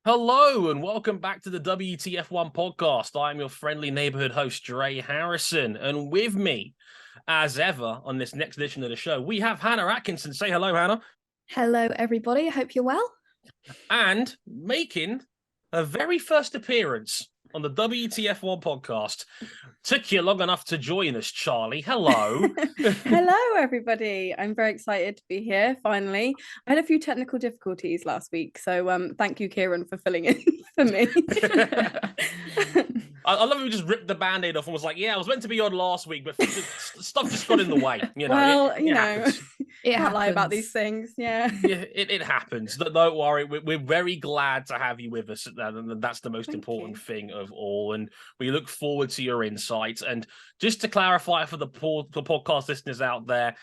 Hello and welcome back to the WTF1 podcast. I'm your friendly neighborhood host, Dre Harrison. And with me, as ever, on this next edition of the show, we have Hannah Atkinson. Say hello, Hannah. Hello, everybody. I hope you're well. And making her very first appearance on the WTF1 podcast. Took you long enough to join us, Charley. Hello. Hello, everybody. I'm very excited to be here, finally. I had a few technical difficulties last week, so thank you, Kieran, for filling in for me. I love how we just ripped the Band-Aid off and was like, yeah, I was meant to be on last week, but stuff just got in the way. You know, well, it happens. It can't lie about these things. Yeah, it happens. Don't worry. We're very glad to have you with us. And that's the most important thing of all. And we look forward to your insights. And just to clarify for the podcast listeners out there,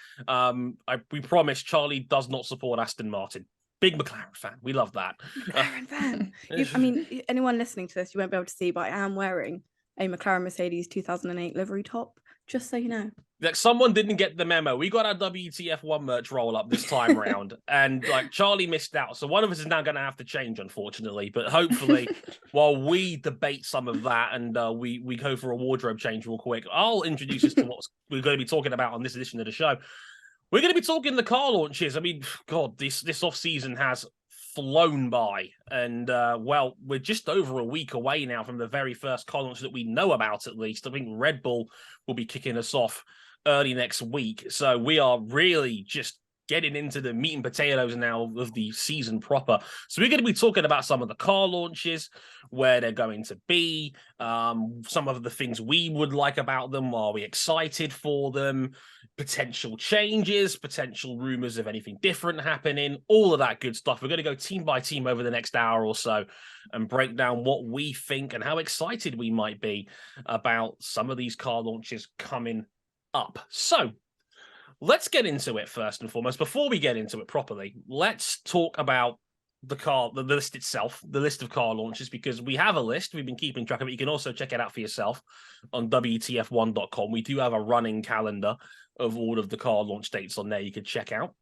we promise Charley does not support Aston Martin. Big McLaren fan. We love that. McLaren fan. I mean, anyone listening to this, you won't be able to see, but I am wearing a McLaren Mercedes 2008 livery top, just so you know. Like, someone didn't get the memo. We got our WTF1 merch roll up this time round, and Charley missed out. So one of us is now going to have to change, unfortunately. But hopefully, while we debate some of that and we go for a wardrobe change real quick, I'll introduce us to what we're going to be talking about on this edition of the show. We're going to be talking the car launches. I mean, God, this off season has flown by, and we're just over a week away now from the very first car launch that we know about. At least I think Red Bull will be kicking us off early next week, so we are really just getting into the meat and potatoes now of the season proper. So we're going to be talking about some of the car launches, where they're going to be, some of the things we would like about them. Are we excited for them? Potential changes, potential rumors of anything different happening, all of that good stuff. We're going to go team by team over the next hour or so and break down what we think and how excited we might be about some of these car launches coming up. So let's get into it first and foremost. Before we get into it properly, let's talk about the list itself, the list of car launches, because we have a list. We've been keeping track of it. You can also check it out for yourself on WTF1.com. We do have a running calendar of all of the car launch dates on there you could check out.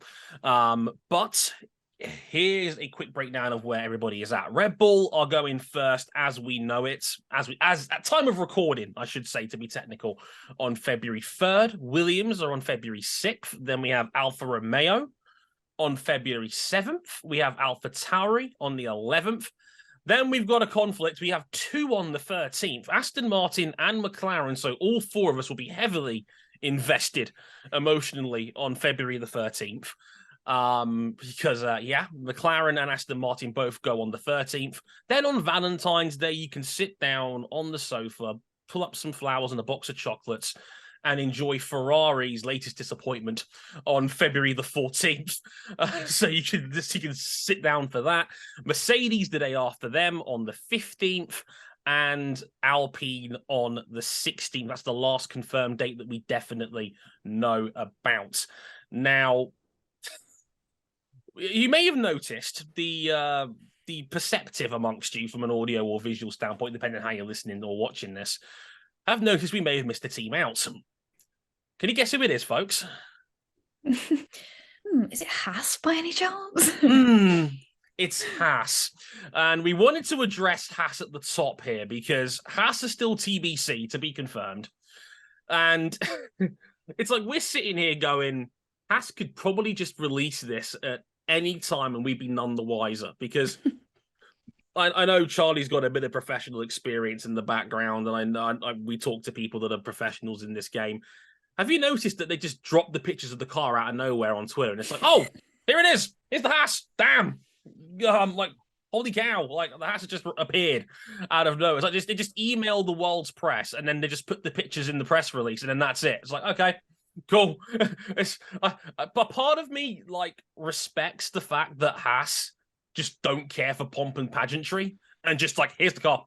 But here's a quick breakdown of where everybody is at. Red Bull are going first as we know it, as at time of recording, I should say, to be technical, on February 3rd. Williams are on February 6th. Then we have Alfa Romeo on February 7th. We have Alpha Tauri on the 11th. Then we've got a conflict. We have two on the 13th, Aston Martin and McLaren. So all four of us will be heavily invested emotionally on February the 13th. Because McLaren and Aston Martin both go on the 13th. Then on Valentine's Day, you can sit down on the sofa, pull up some flowers and a box of chocolates, and enjoy Ferrari's latest disappointment on February the 14th. So you can sit down for that. Mercedes the day after them on the 15th. And Alpine on the 16th. That's the last confirmed date that we definitely know about. Now, you may have noticed the perceptive amongst you from an audio or visual standpoint, depending on how you're listening or watching this. I've noticed we may have missed a team out. Can you guess who it is, folks? Is it Haas by any chance? It's Haas. And we wanted to address Haas at the top here because Haas is still TBC, to be confirmed. And it's like we're sitting here going, Haas could probably just release this at any time and we'd be none the wiser, because I know Charley's got a bit of professional experience in the background, and we talk to people that are professionals in this game. Have you noticed that they just drop the pictures of the car out of nowhere on Twitter, and it's like, oh, here it is. Here's the Haas. Damn. Like, holy cow. Like, the Haas has just appeared out of nowhere. It's like they just email the world's press, and then they just put the pictures in the press release, and then that's it. It's like, okay, cool. But part of me, respects the fact that Haas just don't care for pomp and pageantry and just here's the car.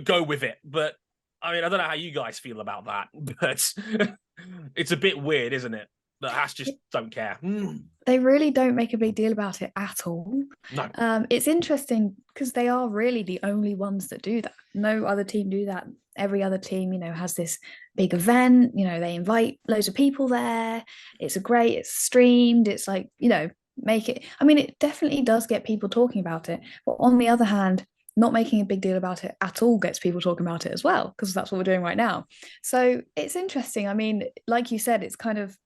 Go with it. But I mean, I don't know how you guys feel about that, but it's a bit weird, isn't it? That Haas just don't care. They really don't make a big deal about it at all. No. It's interesting because they are really the only ones that do that. No other team do that. Every other team, has this big event. They invite loads of people there. It's streamed. It's make it. I mean, it definitely does get people talking about it. But on the other hand, not making a big deal about it at all gets people talking about it as well, because that's what we're doing right now. So it's interesting. I mean, like you said, it's kind of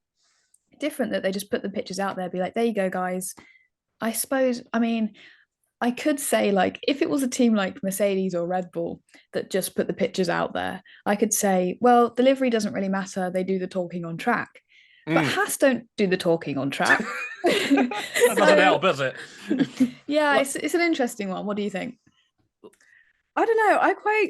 different that they just put the pictures out there, be like, there you go, guys. I suppose, I mean, I could say, like, if it was a team like Mercedes or Red Bull that just put the pictures out there, I could say, well, the livery doesn't really matter. They do the talking on track. But Haas don't do the talking on track. That doesn't help, does it? Yeah, it's an interesting one. What do you think? I don't know.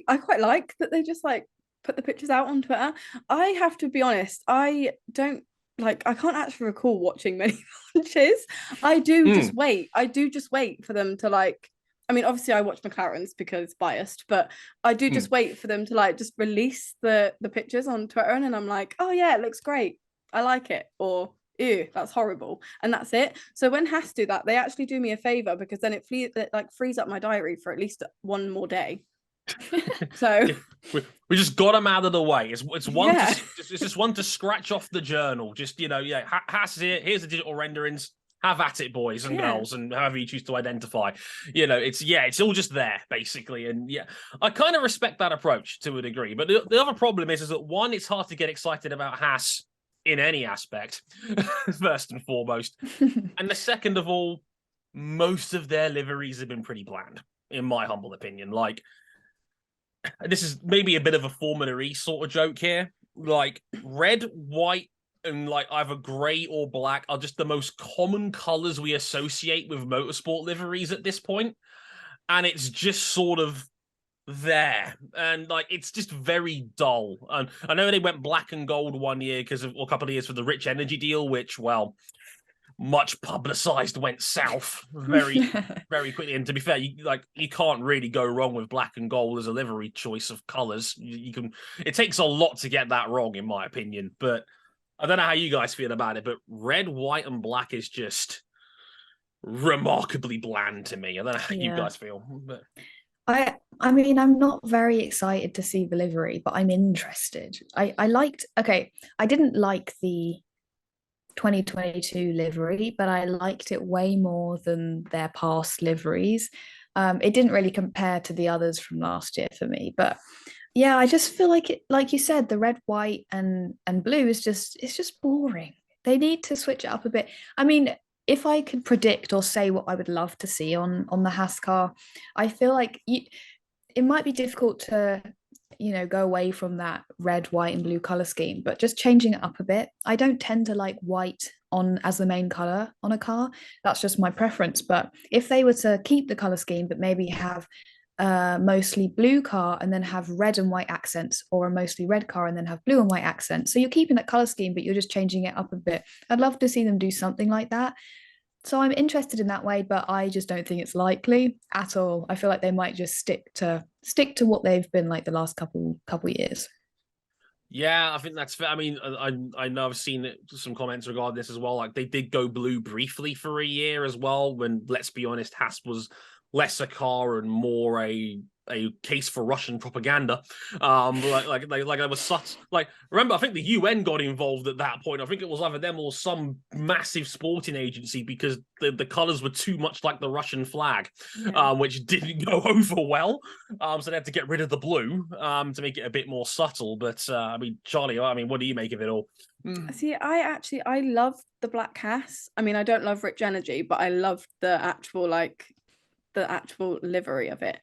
I quite like that they just like put the pictures out on Twitter. I have to be honest, I don't like I can't actually recall watching many launches. I do just wait. I do just wait for them to like I mean, obviously I watch McLaren's because biased, but I do just wait for them to like just release the pictures on Twitter and I'm like, oh yeah, it looks great. I like it. Or ew, that's horrible. And that's it. So when Haas do that, they actually do me a favor because then it like frees up my diary for at least one more day. So we just got them out of the way. It's one Yeah. it's just one to scratch off the journal. Just Haas here. Here's the digital renderings. Have at it, boys and girls, and however you choose to identify. It's all just there basically, and I kind of respect that approach to a degree. But the other problem is that one, it's hard to get excited about Haas in any aspect, first and foremost, and the second of all, most of their liveries have been pretty bland, in my humble opinion. Like, this is maybe a bit of a Formula E sort of joke here. Like, red, white, and like either grey or black are just the most common colors we associate with motorsport liveries at this point. And it's just sort of there. And like, it's just very dull. And I know they went black and gold one year because of a couple of years for the Rich Energy deal, which, well, much publicized went south very very quickly. And to be fair, you can't really go wrong with black and gold as a livery choice of colors. It takes a lot to get that wrong, in my opinion. But I don't know how you guys feel about it, but red, white, and black is just remarkably bland to me. I don't know how you guys feel, but I mean, I'm not very excited to see the livery, but I'm interested. I didn't like the 2022 livery, but I liked it way more than their past liveries. It didn't really compare to the others from last year for me, but yeah, I just feel like it, like you said, the red, white, and blue is just boring. They need to switch it up a bit. I mean, if I could predict or say what I would love to see on the Haas car, I feel like it might be difficult to go away from that red, white, and blue color scheme, but just changing it up a bit. I don't tend to like white on as the main color on a car. That's just my preference. But if they were to keep the color scheme, but maybe have mostly blue car and then have red and white accents, or a mostly red car and then have blue and white accents. So you're keeping that color scheme, but you're just changing it up a bit. I'd love to see them do something like that. So I'm interested in that way, but I just don't think it's likely at all. I feel like they might just stick to what they've been like the last couple years. Yeah, I think that's fair. I mean, I know I've seen some comments regarding this as well. Like, they did go blue briefly for a year as well, when, let's be honest, Haas was less a car and more a case for Russian propaganda. Like there was such, like, remember, I think the UN got involved at that point. I think it was either them or some massive sporting agency, because the colors were too much like the Russian flag, which didn't go over well. So they had to get rid of the blue to make it a bit more subtle. But I mean, Charley, what do you make of it all? See, I love the black Haas. I mean, I don't love Rich Energy, but I love the actual livery of it.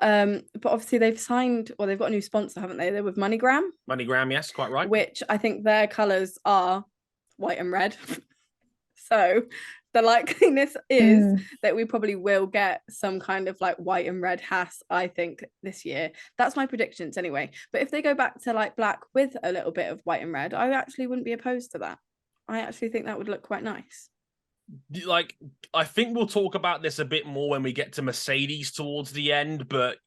But obviously they've got a new sponsor, haven't they? They're with MoneyGram. MoneyGram, yes, quite right. Which I think their colours are white and red. So the likeliness is that we probably will get some kind of like white and red Haas, I think, this year. That's my predictions anyway. But if they go back to like black with a little bit of white and red, I actually wouldn't be opposed to that. I actually think that would look quite nice. Like, I think we'll talk about this a bit more when we get to Mercedes towards the end, but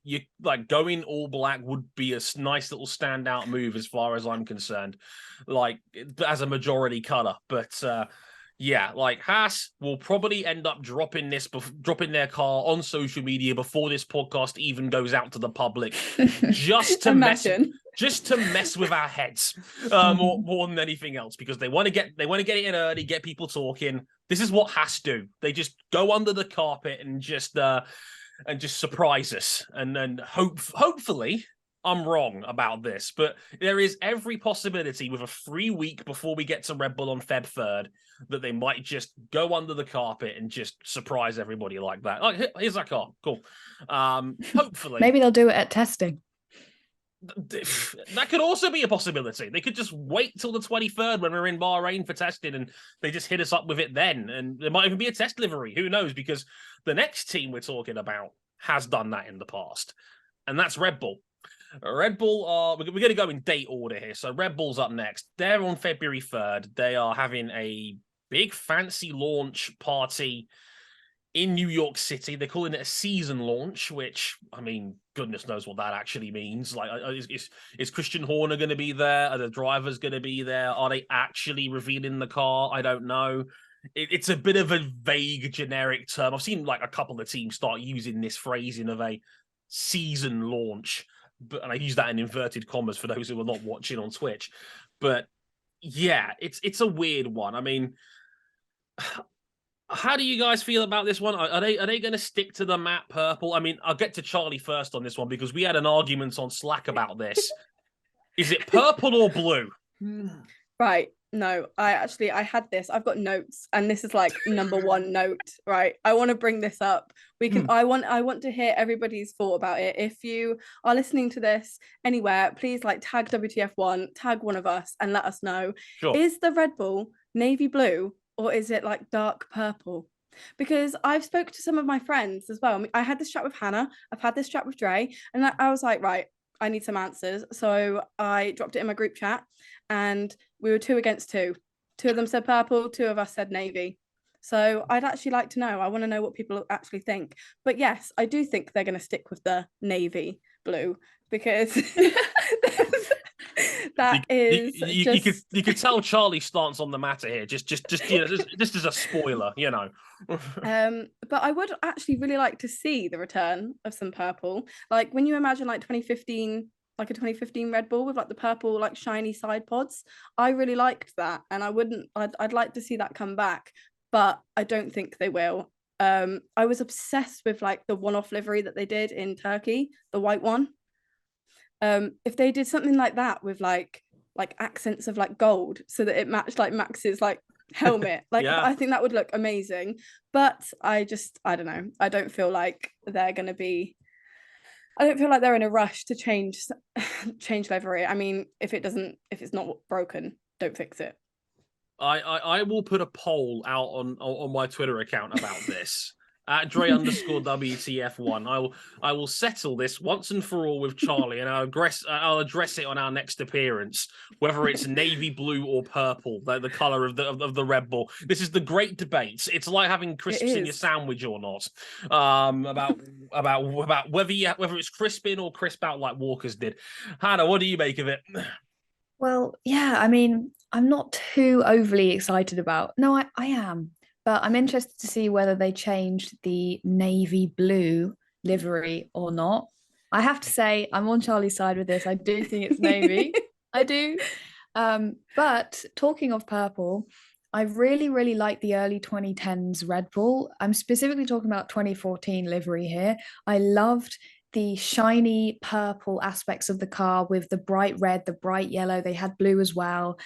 going all black would be a nice little standout move as far as I'm concerned, like, as a majority color. But Yeah, like Haas will probably end up dropping their car on social media before this podcast even goes out to the public, just to mess with our heads, more than anything else, because they want to get it in early, get people talking. This is what Haas do. They just go under the carpet and just surprise us, and then hopefully I'm wrong about this, but there is every possibility with a free week before we get to Red Bull on Feb 3rd that they might just go under the carpet and just surprise everybody like that. Like, here's our car. Cool. Hopefully. Maybe they'll do it at testing. That could also be a possibility. They could just wait till the 23rd when we're in Bahrain for testing and they just hit us up with it then. And there might even be a test livery. Who knows? Because the next team we're talking about has done that in the past. And that's Red Bull. Red Bull are, we're going to go in date order here. So Red Bull's up next. They're on February 3rd. They are having a big fancy launch party in New York City. They're calling it a season launch, which, I mean, goodness knows what that actually means. Like, is Christian Horner going to be there? Are the drivers going to be there? Are they actually revealing the car? I don't know. It's a bit of a vague, generic term. I've seen like a couple of teams start using this phrasing of a season launch. And I use that in inverted commas for those who are not watching on Twitch. But yeah, it's a weird one. I mean, how do you guys feel about this one? Are they going to stick to the matte purple? I mean, I'll get to Charley first on this one because we had an argument on Slack about this. Is it purple or blue? Right. No, I had this. I've got notes, and this is like number one note, right? I want to bring this up. We can. I want to hear everybody's thought about it. If you are listening to this anywhere, please like tag WTF1, tag one of us, and let us know. Sure. Is the Red Bull navy blue or is it like dark purple? Because I've spoke to some of my friends as well. I had this chat with Hannah. I've had this chat with Dre, and I was like, right, I need some answers. So I dropped it in my group chat, and we were 2 against 2. 2 of them said purple, 2 of us said navy. So I'd actually like to know. I want to know what people actually think. But yes, I do think they're going to stick with the navy blue because you could tell Charley's stance on the matter here. Just just as a spoiler, you know. But I would actually really like to see the return of some purple. Like when you imagine like 2015, like a 2015 Red Bull with like the purple like shiny side pods. I really liked that, and I'd like to see that come back, but I don't think they will. I was obsessed with like the one-off livery that they did in Turkey, the white one. If they did something like that with like accents of like gold so that it matched like Max's like helmet, like yeah. I think that would look amazing. But I don't know. I don't feel like they're in a rush to change livery. I mean, if it's not broken, don't fix it. I will put a poll out on my Twitter account about this. At Dre_WTF1. I will settle this once and for all with Charley, and I'll address it on our next appearance, whether it's navy blue or purple, the color of the Red Bull. This is the great debate. It's like having crisps in your sandwich or not. About whether it's crisp in or crisp out like Walker's did. Hannah, what do you make of it? Well, yeah, I mean, I'm not too overly excited about. No, I am. But I'm interested to see whether they changed the navy blue livery or not. I have to say, I'm on Charley's side with this. I do think it's navy. I do. But talking of purple, I really, really like the early 2010s Red Bull. I'm specifically talking about 2014 livery here. I loved the shiny purple aspects of the car with the bright red, the bright yellow. They had blue as well.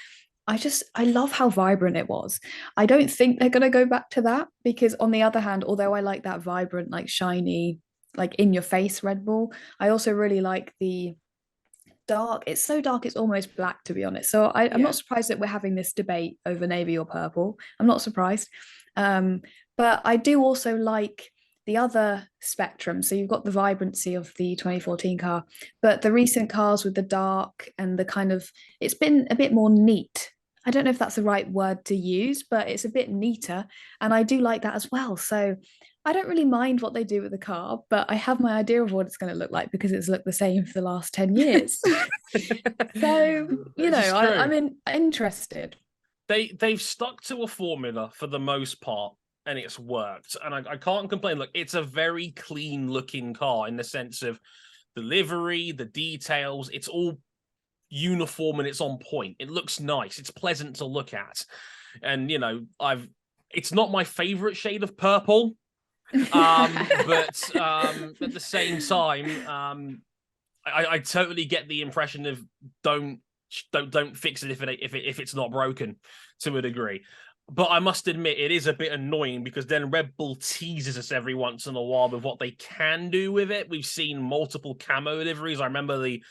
I love how vibrant it was. I don't think they're going to go back to that because on the other hand, although I like that vibrant, like shiny, like in your face Red Bull, I also really like the dark. It's so dark, it's almost black, to be honest. So I'm not surprised that we're having this debate over navy or purple. I'm not surprised. But I do also like the other spectrum. So you've got the vibrancy of the 2014 car, but the recent cars with the dark and the kind of, it's been a bit more neat. I don't know if that's the right word to use, but it's a bit neater. And I do like that as well. So I don't really mind what they do with the car, but I have my idea of what it's going to look like because it's looked the same for the last 10 years. So, you know, I'm interested. they've stuck to a formula for the most part, and it's worked. And I can't complain. Look, it's a very clean looking car in the sense of the livery, the details. It's all uniform and it's on point. It looks nice. It's pleasant to look at. And it's not my favorite shade of purple. But at the same time, I totally get the impression of don't fix it if it's not broken to a degree. But I must admit, it is a bit annoying because then Red Bull teases us every once in a while with what they can do with it. We've seen multiple camo liveries. I remember the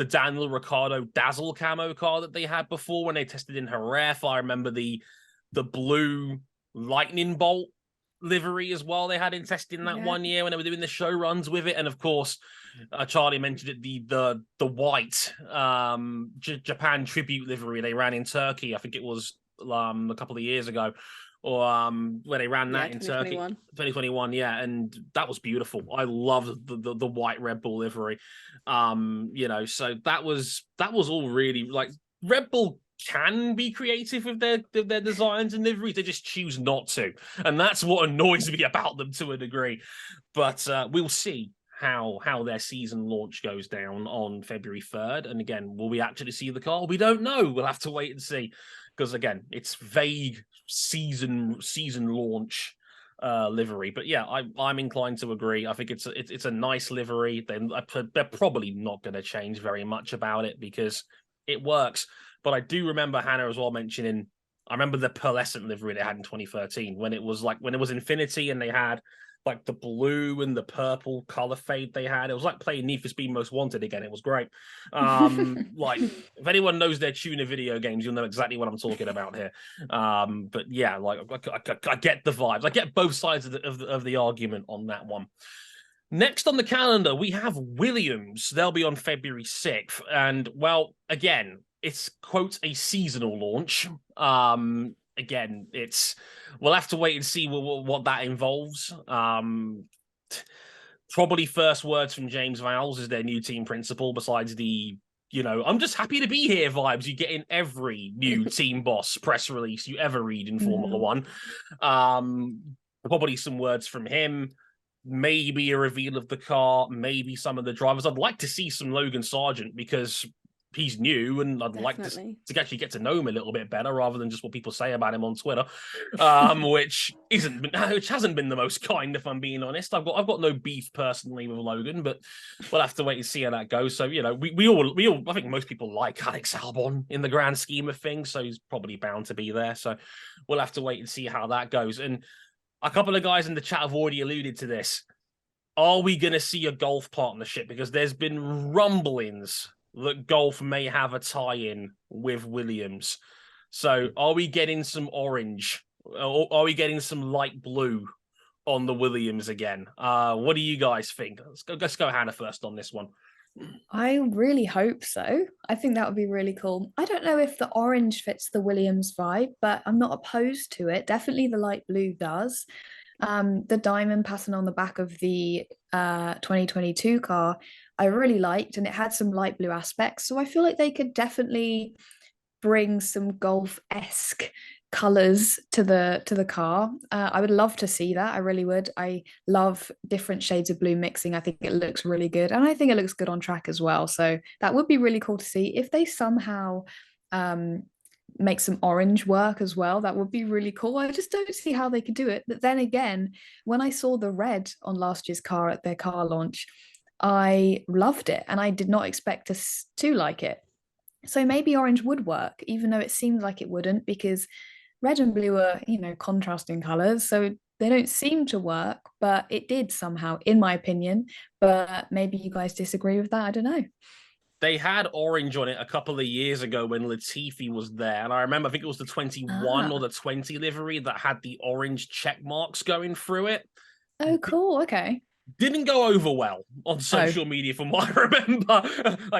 Daniel Ricciardo Dazzle camo car that they had before when they tested in Jerez. I remember the blue Lightning Bolt livery as well. They had in testing that 1 year when they were doing the show runs with it. And of course, Charlie mentioned it, the white Japan tribute livery they ran in Turkey. I think it was a couple of years ago, or where they ran that in Turkey, 2021. Yeah, and that was beautiful. I loved the white Red Bull livery. So that was all really, like, Red Bull can be creative with their designs and liveries. They just choose not to, and that's what annoys me about them to a degree. But we'll see how their season launch goes down on February 3rd. And again, will we actually see the car? We don't know. We'll have to wait and see, because again, it's vague season launch livery. But yeah, I'm inclined to agree. I think it's a nice livery. They're probably not going to change very much about it because it works. But I do remember Hannah as well mentioning, I remember the pearlescent livery they had in 2013 when it was Infinity and they had like the blue and the purple color fade they had. It was like playing Need for Speed Most Wanted again. It was great. Like, if anyone knows their tuner video games, you'll know exactly what I'm talking about here. But yeah, like I get the vibes. I get both sides of the argument on that one. Next on the calendar, we have Williams. They'll be on February 6th. And, well, again, it's, quote, a seasonal launch. Again, we'll have to wait and see what that involves. Probably first words from James Vowles as their new team principal, besides the, I'm just happy to be here vibes you get in every new team boss press release you ever read in Formula One. Probably some words from him. Maybe a reveal of the car, maybe some of the drivers. I'd like to see some Logan Sargent because he's new, and I'd like to actually get to know him a little bit better rather than just what people say about him on Twitter, which hasn't been the most kind, if I'm being honest. I've got no beef personally with Logan, but we'll have to wait and see how that goes. So we all I think most people like Alex Albon in the grand scheme of things, so he's probably bound to be there. So we'll have to wait and see how that goes. And a couple of guys in the chat have already alluded to this. Are we going to see a golf partnership? Because there's been rumblings that golf may have a tie-in with Williams. So are we getting some orange? Or are we getting some light blue on the Williams again? What do you guys think? Let's go Hannah first on this one. I really hope so. I think that would be really cool. I don't know if the orange fits the Williams vibe, but I'm not opposed to it. Definitely the light blue does. The diamond pattern on the back of the 2022 car, I really liked, and it had some light blue aspects. So I feel like they could definitely bring some golf-esque colors to the car. I would love to see that. I really would. I love different shades of blue mixing. I think it looks really good, and I think it looks good on track as well. So that would be really cool to see. If they somehow make some orange work as well, that would be really cool. I just don't see how they could do it. But then again, when I saw the red on last year's car at their car launch, I loved it, and I did not expect to like it. So maybe orange would work, even though it seemed like it wouldn't, because red and blue are, contrasting colors. So they don't seem to work, but it did somehow, in my opinion. But maybe you guys disagree with that. I don't know. They had orange on it a couple of years ago when Latifi was there. And I remember, I think it was the 21 or the 20 livery that had the orange check marks going through it. Oh, cool. Okay. Didn't go over well on social media from what I remember.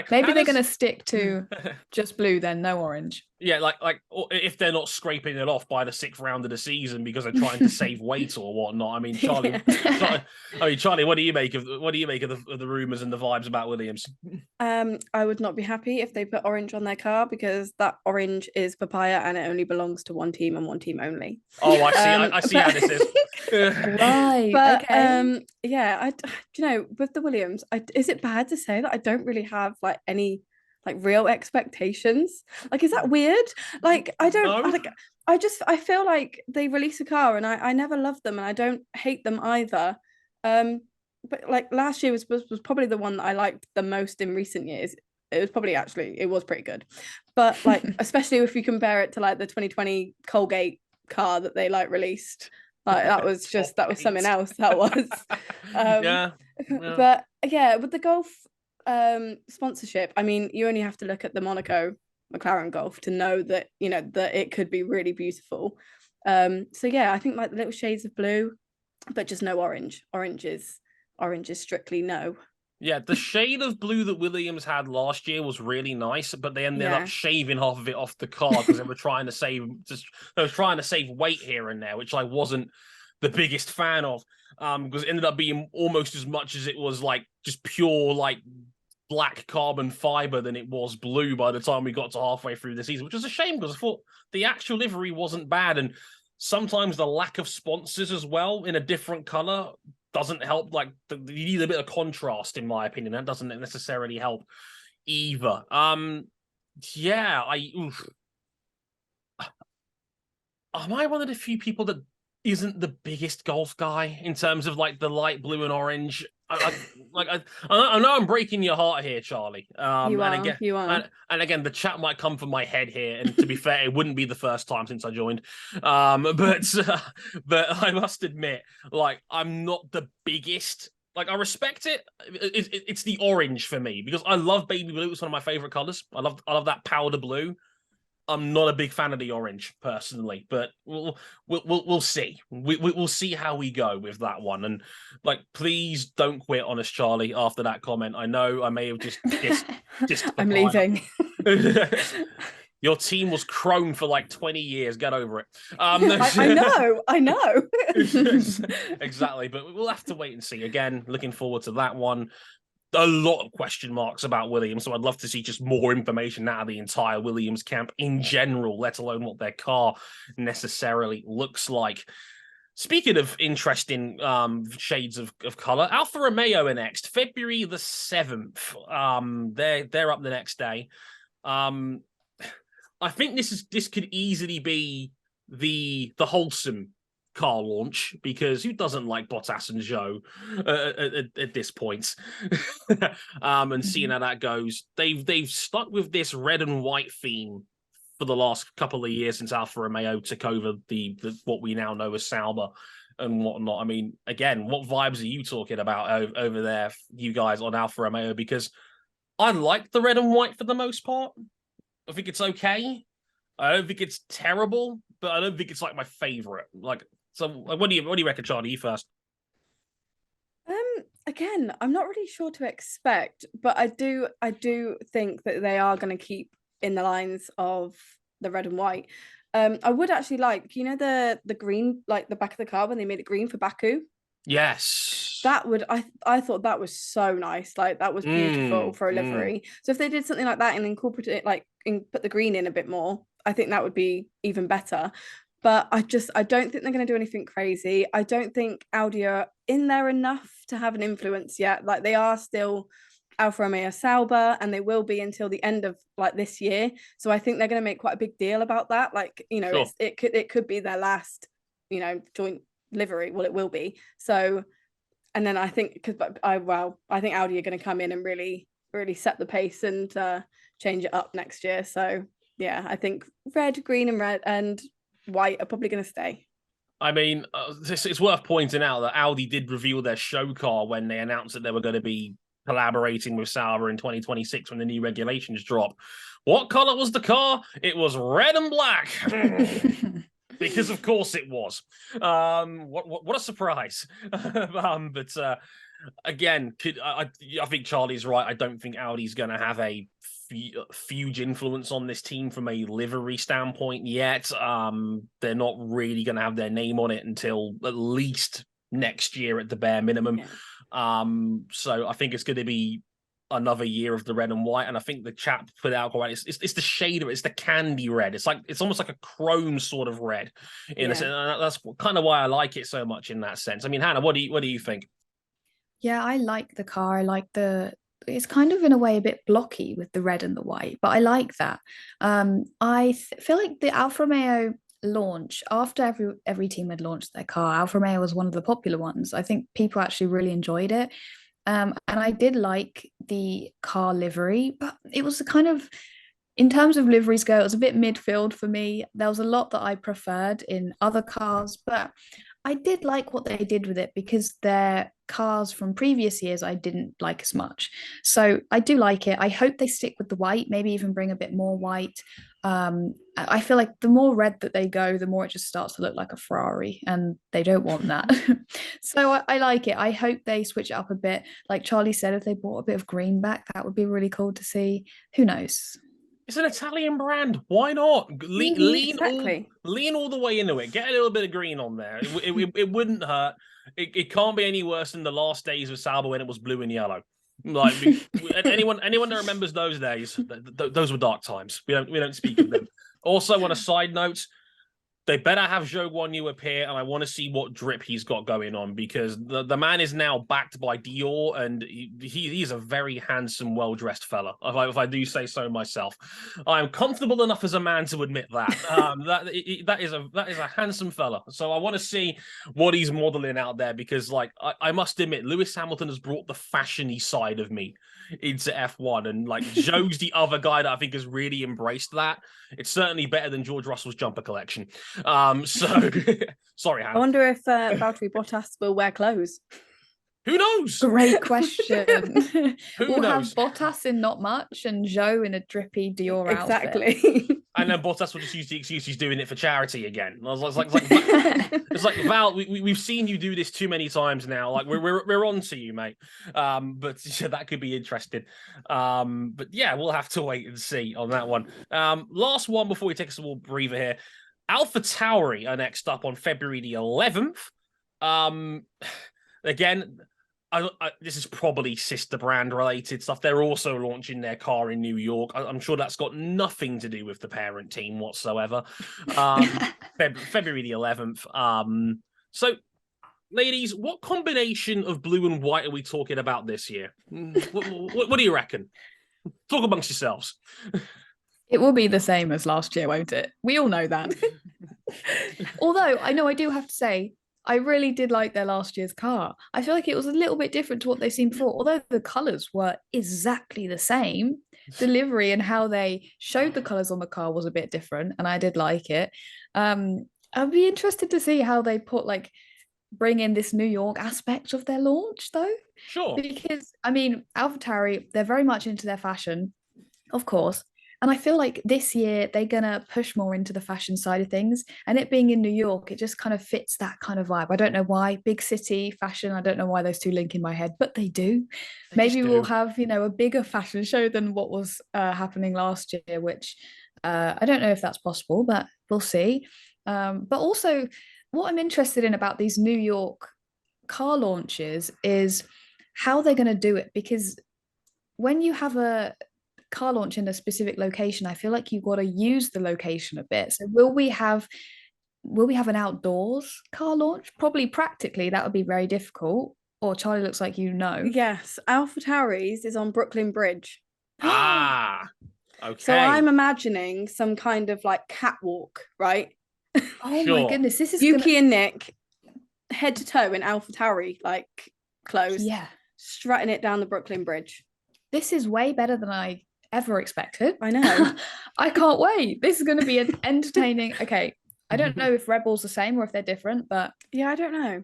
Maybe they're going to stick to just blue then, no orange. Yeah, or if they're not scraping it off by the 6th round of the season because they're trying to save weight or whatnot. I mean, Charley, Charley, what do you make of the rumors and the vibes about Williams? I would not be happy if they put orange on their car, because that orange is papaya and it only belongs to one team and one team only. Oh, I see. I see how this is. Right. But Okay. yeah, with the Williams, is it bad to say that I don't really have like any like real expectations? Like, is that weird? Like, I don't No. like. I feel like they release a car and I never love them and I don't hate them either. But like last year was probably the one that I liked the most in recent years. It was pretty good. But like, especially if you compare it to like the 2020 Colgate car that they like released. Like that was something else. That was. Yeah. But yeah, with the golf sponsorship, I mean, you only have to look at the Monaco McLaren Golf to know that, you know, that it could be really beautiful. So yeah, I think like the little shades of blue, but just no orange. Orange is strictly no. Yeah, the shade of blue that Williams had last year was really nice, but they ended Yeah. up shaving half of it off the car because they were trying to save weight here and there, which I wasn't the biggest fan of. Because it ended up being almost as much as it was like just pure like black carbon fiber than it was blue by the time we got to halfway through the season, which was a shame because I thought the actual livery wasn't bad. And sometimes the lack of sponsors as well in a different color doesn't help. Like you need a bit of contrast, in my opinion. That doesn't necessarily help either. Yeah, am I one of the few people that isn't the biggest golf guy in terms of like the light blue and orange? I know I'm breaking your heart here, Charley. You are. And again, the chat might come from my head here. And to be fair, it wouldn't be the first time since I joined. But I must admit, like, I'm not the biggest. Like, I respect it. It's the orange for me because I love baby blue. It's one of my favorite colors. I love that powder blue. I'm not a big fan of the orange personally, but we'll see. We'll see how we go with that one. And like, please don't quit on us, Charley. After that comment, I know I may have just I'm leaving. Your team was crone for like 20 years. Get over it. I know. Exactly, but we'll have to wait and see. Again, looking forward to that one. A lot of question marks about Williams, so I'd love to see just more information out of the entire Williams camp in general, let alone what their car necessarily looks like. Speaking of interesting shades of color, Alfa Romeo are next, February the 7th. They're up the next day. I think this could easily be the wholesome car launch, because who doesn't like Bottas and Zhou at this point? And seeing how that goes, they've stuck with this red and white theme for the last couple of years since Alfa Romeo took over the what we now know as Sauber and whatnot. I mean, again, what vibes are you talking about over there, you guys on Alfa Romeo? Because I like the red and white for the most part. I think it's okay. I don't think it's terrible, but I don't think it's like my favorite. Like, so what do you reckon, Charlie? You first. Again, I'm not really sure to expect, but I do think that they are going to keep in the lines of the red and white. I would actually like, you know, the green, like the back of the car when they made it green for Baku. Yes. I thought that was so nice. Like that was beautiful for a livery. So if they did something like that and incorporate it, like put the green in a bit more, I think that would be even better. But I don't think they're going to do anything crazy. I don't think Audi are in there enough to have an influence yet. Like they are still Alfa Romeo Sauber, and they will be until the end of like this year. So I think they're going to make quite a big deal about that. Like, you know, sure. It could be their last, you know, joint livery. Well, it will be. So, and then I think I think Audi are going to come in and really set the pace and change it up next year. So yeah, I think red, green, and red and white are probably going to stay. I mean, it's worth pointing out that Audi did reveal their show car when they announced that they were going to be collaborating with Sauber in 2026 when the new regulations drop. What color was the car? It was red and black. Because of course it was. What a surprise. But again, I think Charlie's right. I don't think Audi's going to have a huge influence on this team from a livery standpoint yet. They're not really going to have their name on it until at least next year at the bare minimum. Yeah. So I think it's going to be another year of the red and white, and I think the chap put out quite. It's the shader, it's the candy red. It's almost like a chrome sort of red, in a sense. And that's kind of why I like it so much in that sense. I mean, Hannah, what do you think? Yeah, I like the car. I like it's kind of in a way a bit blocky with the red and the white, but I like that. I feel like the Alfa Romeo launch, after every team had launched their car, Alfa Romeo was one of the popular ones. I think people actually really enjoyed it. And I did like the car livery, but it was kind of, in terms of liveries go, it was a bit midfield for me. There was a lot that I preferred in other cars, but I did like what they did with it because their cars from previous years I didn't like as much. So I do like it. I hope they stick with the white, maybe even bring a bit more white. I feel like the more red that they go, the more it just starts to look like a Ferrari, and they don't want that. So I like it. I hope they switch it up a bit. Like Charlie said, if they brought a bit of green back, that would be really cool to see. Who knows? It's an Italian brand. Why not? Lean all the way into it. Get a little bit of green on there. It wouldn't hurt. It can't be any worse than the last days of Sauber when it was blue and yellow. Like anyone that remembers those days, those were dark times. We don't speak of them. Also, on a side note, they better have Zhou Guanyu appear, and I want to see what drip he's got going on, because the man is now backed by Dior, and he's a very handsome, well-dressed fella, if I do say so myself. I'm comfortable enough as a man to admit that. That is a handsome fella. So I want to see what he's modeling out there, because like I must admit, Lewis Hamilton has brought the fashiony side of me into F1, and like Zhou's the other guy that I think has really embraced that. It's certainly better than George Russell's jumper collection. So sorry, Hannah. I wonder if Valtteri Bottas will wear clothes. Who knows? Great question. We'll knows? have Bottas in not much and Zhou in a drippy Dior exactly. outfit. And then Bottas will just use the excuse he's doing it for charity again. I was like it's like, Val, we've seen you do this too many times now. Like we're on to you, mate. But yeah, that could be interesting. But yeah, we'll have to wait and see on that one. Last one before we take a small breather here. AlphaTauri are next up on February the 11th. Again, this is probably sister brand related stuff. They're also launching their car in New York. I'm sure that's got nothing to do with the parent team whatsoever. February the 11th. So, ladies, what combination of blue and white are we talking about this year? What do you reckon? Talk amongst yourselves. It will be the same as last year, won't it? We all know that. Although, I do have to say, I really did like their last year's car. I feel like it was a little bit different to what they've seen before. Although the colours were exactly the same, delivery and how they showed the colours on the car was a bit different, and I did like it. I'd be interested to see how they bring in this New York aspect of their launch, though. Sure. Because, I mean, AlphaTauri, they're very much into their fashion, of course. And I feel like this year they're going to push more into the fashion side of things. And it being in New York, it just kind of fits that kind of vibe. I don't know why. Big city, fashion. I don't know why those two link in my head, but they do. Maybe we'll have, a bigger fashion show than what was happening last year, which I don't know if that's possible, but we'll see. But also, what I'm interested in about these New York car launches is how they're going to do it. Because when you have a car launch in a specific location, I feel like you've got to use the location a bit. So will we have an outdoors car launch? Probably practically that would be very difficult. Or Charlie, looks like Yes, AlphaTauri's is on Brooklyn Bridge. Okay. So I'm imagining some kind of like catwalk, right? Oh sure. My goodness, this is Yuki and Nick head to toe in AlphaTauri clothes. Yeah, strutting it down the Brooklyn Bridge. This is way better than I ever expected. I know. I can't wait. This is going to be an entertaining. Okay, I don't know if Red Bull's the same or if they're different, but yeah, I don't know.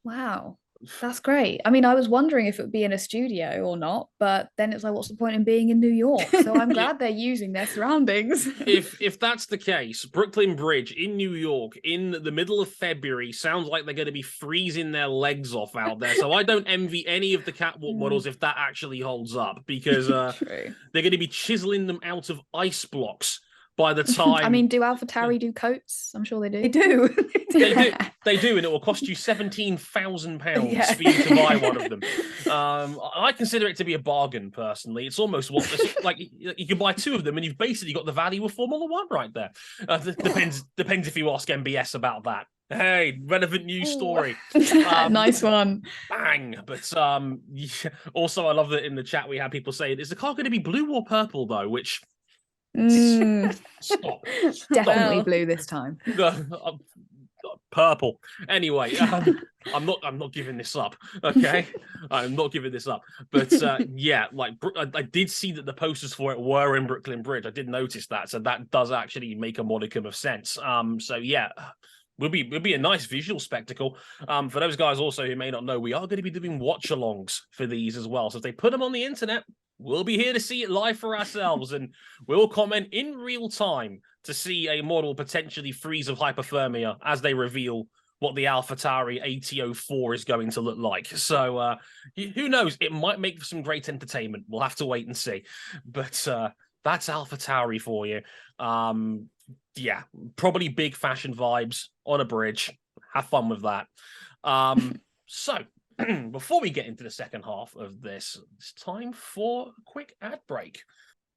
Wow. That's great. I mean, I was wondering if it would be in a studio or not, but then it's like, what's the point in being in New York? So I'm glad they're using their surroundings. If that's the case, Brooklyn Bridge in New York in the middle of February sounds like they're going to be freezing their legs off out there. So I don't envy any of the catwalk models if that actually holds up, because they're going to be chiseling them out of ice blocks by the time. I mean, do AlphaTauri do coats? I'm sure they do. They do. They do, and it will cost you £17,000 for you to buy one of them. I consider it to be a bargain, personally. It's almost like you can buy two of them, and you've basically got the value of Formula One right there. Depends if you ask MBS about that. Hey, relevant news story. Nice one. Bang. But also, I love that in the chat we had people saying, is the car going to be blue or purple, though? Which... Stop. Definitely blue this time. Purple. Anyway, I'm not giving this up. Okay, I'm not giving this up. But yeah, like I did see that the posters for it were in Brooklyn Bridge. I did notice that, so that does actually make a modicum of sense. So yeah. Will be a nice visual spectacle. For those guys also who may not know, we are going to be doing watch-alongs for these as well. So if they put them on the internet, we'll be here to see it live for ourselves, and we'll comment in real time to see a model potentially freeze of hypothermia as they reveal what the AlphaTauri AT04 is going to look like. So who knows? It might make for some great entertainment. We'll have to wait and see. But that's AlphaTauri for you. Yeah, probably big fashion vibes on a bridge. Have fun with that. So before we get into the second half of this, it's time for a quick ad break.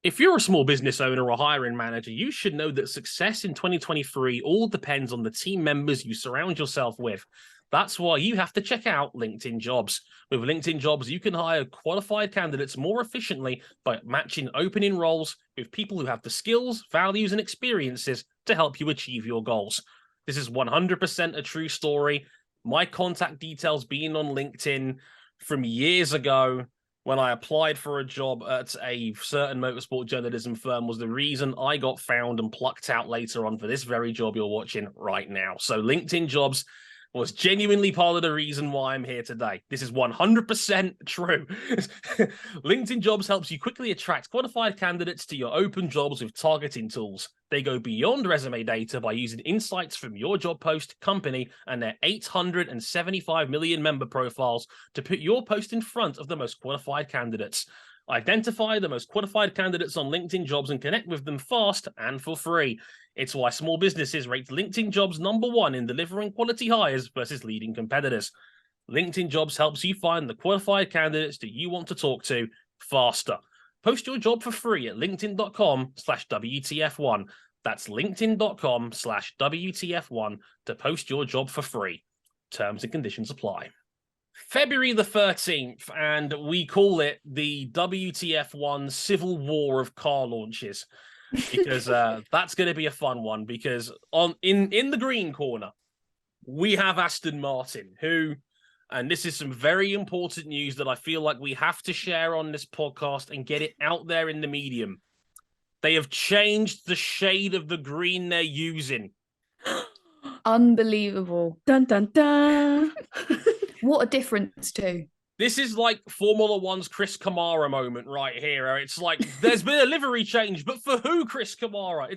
If you're a small business owner or hiring manager, you should know that success in 2023 all depends on the team members you surround yourself with. That's why you have to check out LinkedIn Jobs. With LinkedIn Jobs, you can hire qualified candidates more efficiently by matching opening roles with people who have the skills, values, and experiences to help you achieve your goals. This is 100% a true story. My contact details being on LinkedIn from years ago when I applied for a job at a certain motorsport journalism firm was the reason I got found and plucked out later on for this very job you're watching right now. So LinkedIn Jobs was genuinely part of the reason why I'm here today. This is 100% true. LinkedIn Jobs helps you quickly attract qualified candidates to your open jobs with targeting tools. They go beyond resume data by using insights from your job post, company, and their 875 million member profiles to put your post in front of the most qualified candidates. Identify the most qualified candidates on LinkedIn Jobs and connect with them fast and for free. It's why small businesses rate LinkedIn Jobs #1 in delivering quality hires versus leading competitors. LinkedIn Jobs helps you find the qualified candidates that you want to talk to faster. Post your job for free at linkedin.com/WTF1. That's linkedin.com/WTF1 to post your job for free. Terms and conditions apply. February the 13th, and we call it the WTF1 Civil War of car launches, because that's going to be a fun one, because in the green corner, we have Aston Martin, who, and this is some very important news that I feel like we have to share on this podcast and get it out there in the medium. They have changed the shade of the green they're using. Unbelievable. Dun, dun, dun. What a difference too. This is like Formula One's Chris Kamara moment right here. It's like there's been a livery change, but for who, Chris Kamara?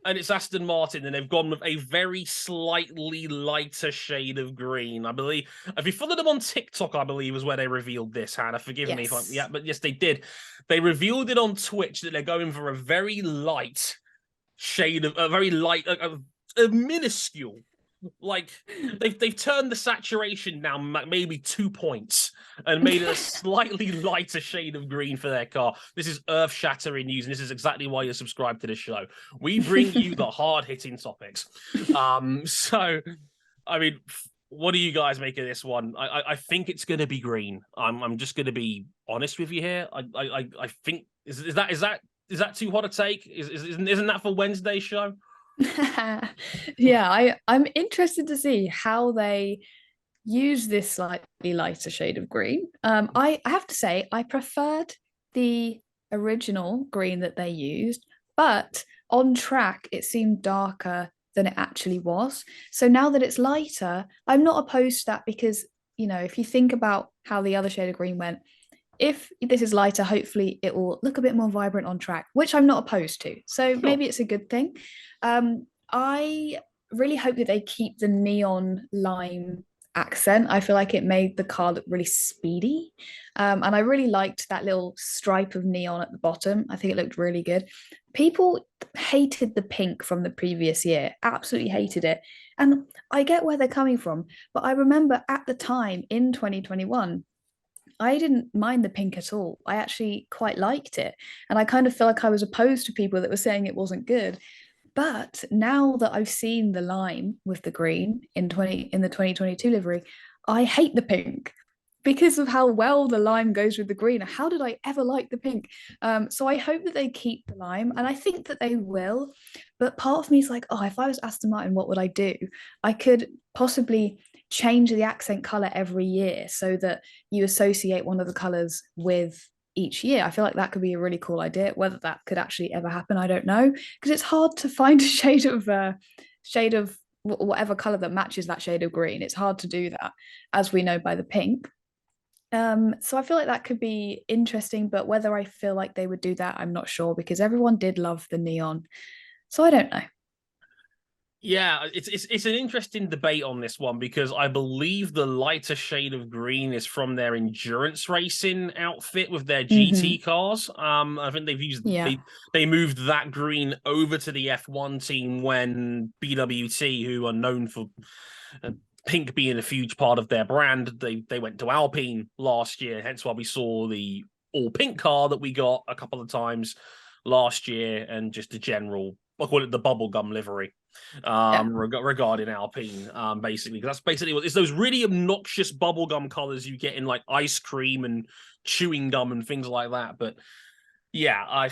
And it's Aston Martin, and they've gone with a very slightly lighter shade of green. I believe if you followed them on TikTok, I believe is where they revealed this. Hannah, forgive me if but yes, they did. They revealed it on Twitch that they're going for a very light shade of a very light, a minuscule. Like they've turned the saturation down maybe 2 points and made it a slightly lighter shade of green for their car. This is earth-shattering news, and this is exactly why you're subscribed to the show. We bring you the hard-hitting topics. So, I mean, what do you guys make of this one? I think it's going to be green. I'm just going to be honest with you here. I think is that too hot a take? Isn't that for Wednesday's show? Yeah, I'm interested to see how they use this slightly lighter shade of green. I have to say I preferred the original green that they used, but on track it seemed darker than it actually was. So now that it's lighter, I'm not opposed to that, because if you think about how the other shade of green went, if this is lighter, hopefully it will look a bit more vibrant on track, which I'm not opposed to. So maybe it's a good thing. I really hope that they keep the neon lime accent. I feel like it made the car look really speedy. And I really liked that little stripe of neon at the bottom. I think it looked really good. People hated the pink from the previous year, absolutely hated it. And I get where they're coming from, but I remember at the time in 2021, I didn't mind the pink at all. I actually quite liked it. And I kind of feel like I was opposed to people that were saying it wasn't good. But now that I've seen the lime with the green in the 2022 livery, I hate the pink because of how well the lime goes with the green. How did I ever like the pink? So I hope that they keep the lime, and I think that they will. But part of me is like, oh, if I was Aston Martin, what would I do? I could possibly change the accent color every year so that you associate one of the colors with each year. I feel like that could be a really cool idea. Whether that could actually ever happen, I don't know, because it's hard to find a shade of whatever color that matches that shade of green. It's hard to do that, as we know by the pink. So I feel like that could be interesting, but whether I feel like they would do that, I'm not sure, because everyone did love the neon. So I don't know. Yeah, it's an interesting debate on this one, because I believe the lighter shade of green is from their endurance racing outfit with their GT cars. I think they moved that green over to the F1 team when BWT, who are known for pink being a huge part of their brand, they went to Alpine last year, hence why we saw the all pink car that we got a couple of times last year, and just the general, I call it the bubblegum livery regarding Alpine, basically, because that's basically what it's, those really obnoxious bubblegum colors you get in like ice cream and chewing gum and things like that. But yeah, I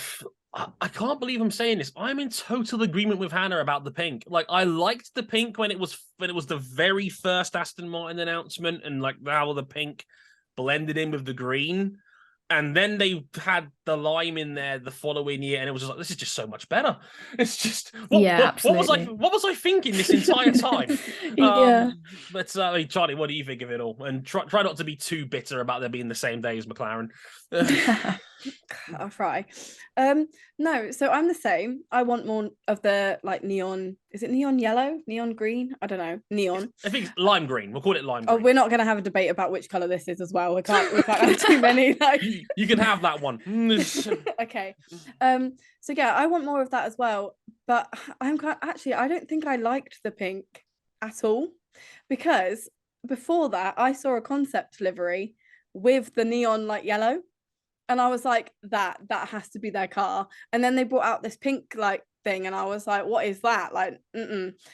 can't believe I'm saying this. I'm in total agreement with Hannah about the pink. Like, I liked the pink when it was the very first Aston Martin announcement, and like how the pink blended in with the green. And then they had the lime in there the following year, and it was just like, this is just so much better. It's just what was I thinking this entire time? Yeah. But Charlie, what do you think of it all? And try not to be too bitter about there being the same day as McLaren. I'll try. No, so I'm the same. I want more of the like neon. Is it neon yellow, neon green? I don't know. Neon. I think it's lime green. We'll call it lime green. Oh, we're not going to have a debate about which color this is as well. We can't have too many. Like you can have that one. Okay. So yeah, I want more of that as well. But I don't think I liked the pink at all, because before that I saw a concept livery with the neon like yellow. And I was like, that has to be their car. And then they brought out this pink like thing, and I was like, what is that? Like,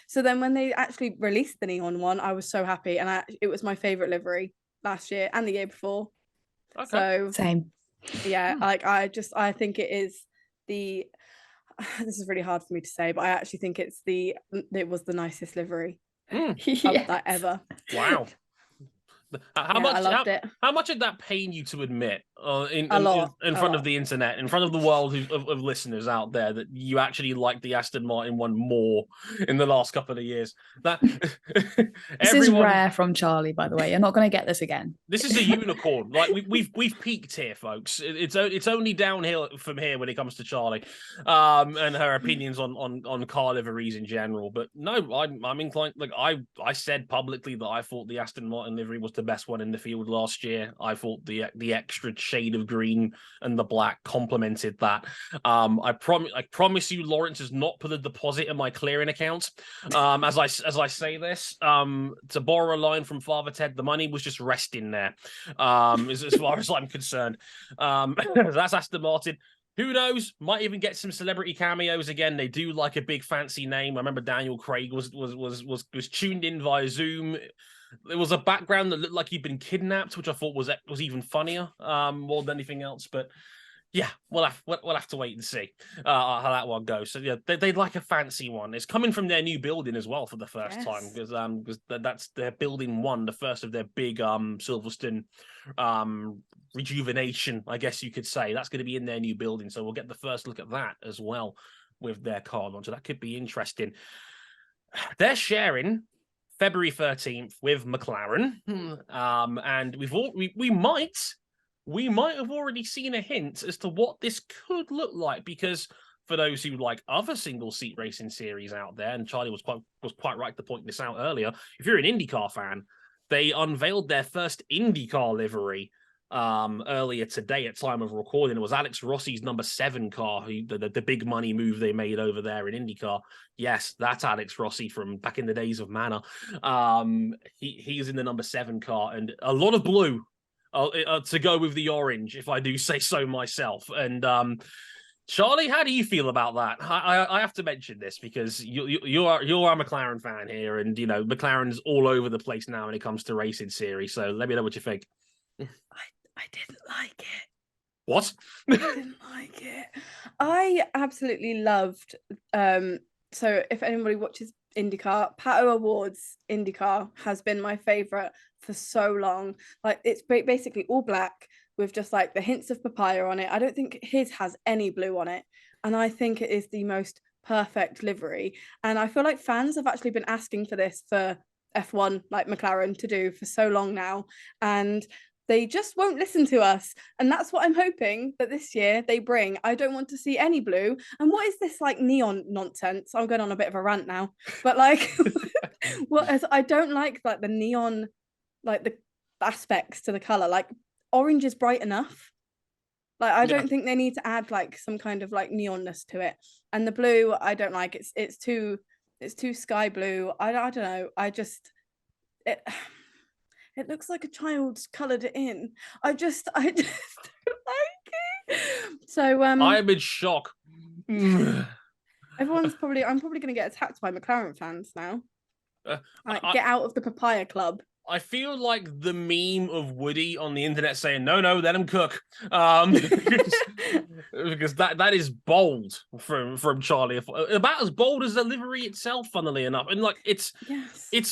So then when they actually released the neon one, I was so happy, and it was my favorite livery last year and the year before. Okay. So same. Yeah, like I think it is the. This is really hard for me to say, but I actually think it was the nicest livery that ever. Wow. I loved it. How much did that pain you to admit in front of the internet, in front of the world of listeners out there, that you actually liked the Aston Martin one more in the last couple of years? This is rare from Charlie, by the way. You're not going to get this again. This is a unicorn. Like we've peaked here, folks. It's only downhill from here when it comes to Charlie, and her opinions on car liveries in general. But no, I'm inclined. Like I said publicly that I thought the Aston Martin livery was the best one in the field last year. I thought the extra shade of green and the black complemented that. I promise you, Lawrence has not put a deposit in my clearing account. As I say this, to borrow a line from Father Ted, the money was just resting there. As far as I'm concerned, that's Aston Martin. Who knows? Might even get some celebrity cameos again. They do like a big fancy name. I remember Daniel Craig was tuned in via Zoom. There was a background that looked like he'd been kidnapped, which I thought was even funnier, more than anything else. But yeah, we'll have to wait and see how that one goes. So yeah, they'd like a fancy one. It's coming from their new building as well for the first time, because that's their building one, the first of their big Silverstone rejuvenation, I guess you could say. That's going to be in their new building, so we'll get the first look at that as well with their car launch. So that could be interesting. They're sharing February 13th with McLaren. And we might have already seen a hint as to what this could look like, because for those who like other single seat racing series out there, and Charlie was quite right to point this out earlier, if you're an IndyCar fan, they unveiled their first IndyCar livery earlier today at time of recording. It was Alex Rossi's number 7 car, the big money move they made over there in IndyCar. Yes, that's Alex Rossi from back in the days of Manor. He's in the number 7 car, and a lot of blue to go with the orange, if I do say so myself. And Charlie, how do you feel about that? I have to mention this because you are a McLaren fan here, and you know McLaren's all over the place now when it comes to racing series. So let me know what you think. I didn't like it. What? I didn't like it. I absolutely loved. So if anybody watches IndyCar, Pato Award's IndyCar has been my favorite for so long. Like it's basically all black with just like the hints of papaya on it. I don't think his has any blue on it, and I think it is the most perfect livery. And I feel like fans have actually been asking for this for F1, like McLaren, to do for so long now, and they just won't listen to us. And that's what I'm hoping that this year they bring. I don't want to see any blue. And what is this like neon nonsense? I'm going on a bit of a rant now, but like I don't like the neon, like the aspects to the color. Like orange is bright enough. Like I don't think they need to add like some kind of like neonness to it. And the blue, I don't like. It's too sky blue. I don't know. It looks like a child's coloured it in. I just don't like it. So I'm in shock. I'm probably going to get attacked by McLaren fans now. Get out of the papaya club. I feel like the meme of Woody on the internet saying, no, let him cook. Because that is bold from Charlie. About as bold as the livery itself, funnily enough. And like it's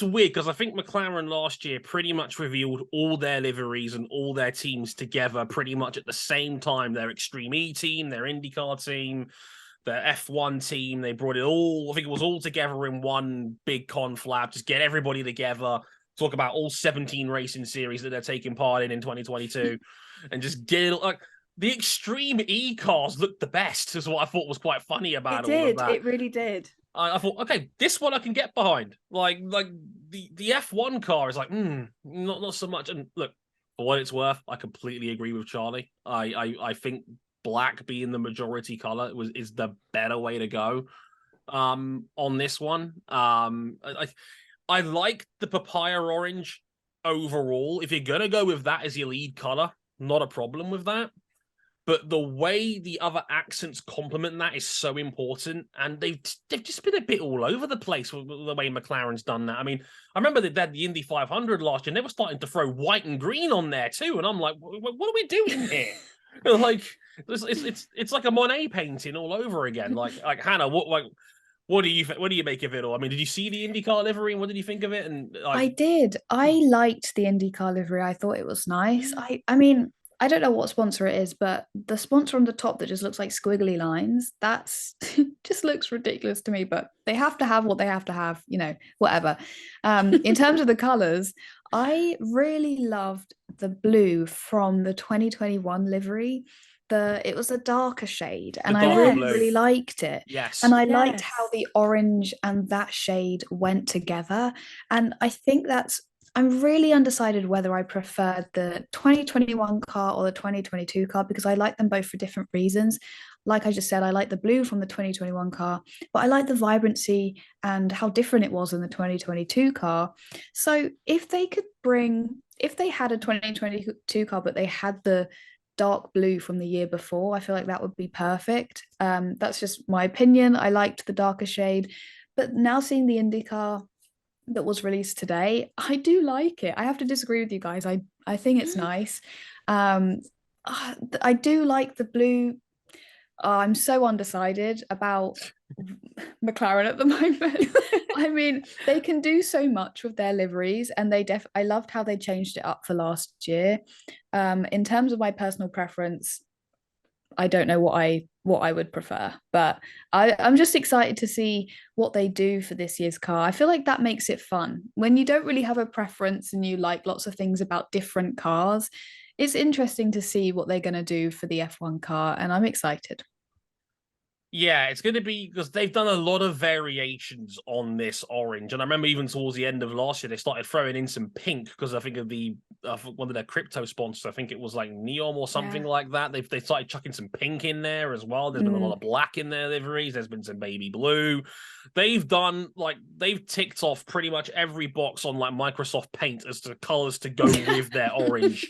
weird because I think McLaren last year pretty much revealed all their liveries and all their teams together pretty much at the same time. Their Extreme E team, their IndyCar team, the F1 team, they brought it all, I think it was all together in one big conflab, just get everybody together. Talk about all 17 racing series that they're taking part in 2022 and just get it. Like the Extreme E cars looked the best, is what I thought was quite funny about all of that. It really did. I thought, okay, this one I can get behind. Like the F1 car is like, not so much. And look, for what it's worth, I completely agree with Charlie. I think black being the majority color is the better way to go on this one. I like the papaya orange overall. If you're going to go with that as your lead color, not a problem with that. But the way the other accents complement that is so important. And they've just been a bit all over the place with the way McLaren's done that. I mean, I remember they had the Indy 500 last year, and they were starting to throw white and green on there too. And I'm like, what are we doing here? Like, it's like a Monet painting all over again. Like Hannah, what do you make of it all? I mean, did you see the IndyCar livery and what did you think of it? And I did. I liked the IndyCar livery. I thought it was nice. I mean, I don't know what sponsor it is, but the sponsor on the top that just looks like squiggly lines, that's just looks ridiculous to me, but they have to have what they have to have, whatever. In terms of the colors, I really loved the blue from the 2021 livery. It was a darker shade and I really liked it. Yes. And I liked how the orange and that shade went together. And I think I'm really undecided whether I preferred the 2021 car or the 2022 car because I like them both for different reasons. Like I just said, I like the blue from the 2021 car, but I like the vibrancy and how different it was in the 2022 car. So if they had a 2022 car, but they had the dark blue from the year before, I feel like that would be perfect. That's just my opinion. I liked the darker shade, but now seeing the IndyCar that was released today, I do like it. I have to disagree with you guys. I think it's nice. I do like the blue. I'm so undecided about McLaren at the moment. I mean, they can do so much with their liveries, and I loved how they changed it up for last year. In terms of my personal preference, I don't know what I would prefer, but I'm just excited to see what they do for this year's car. I feel like that makes it fun when you don't really have a preference and you like lots of things about different cars. It's interesting to see what they're going to do for the F1 car, and I'm excited. Yeah, it's going to be because they've done a lot of variations on this orange. And I remember even towards the end of last year, they started throwing in some pink because I think of one of their crypto sponsors. I think it was like Neom or something like that. They started chucking some pink in there as well. There's been a lot of black in their liveries. There's been some baby blue. They've ticked off pretty much every box on like Microsoft Paint as to colors to go with their orange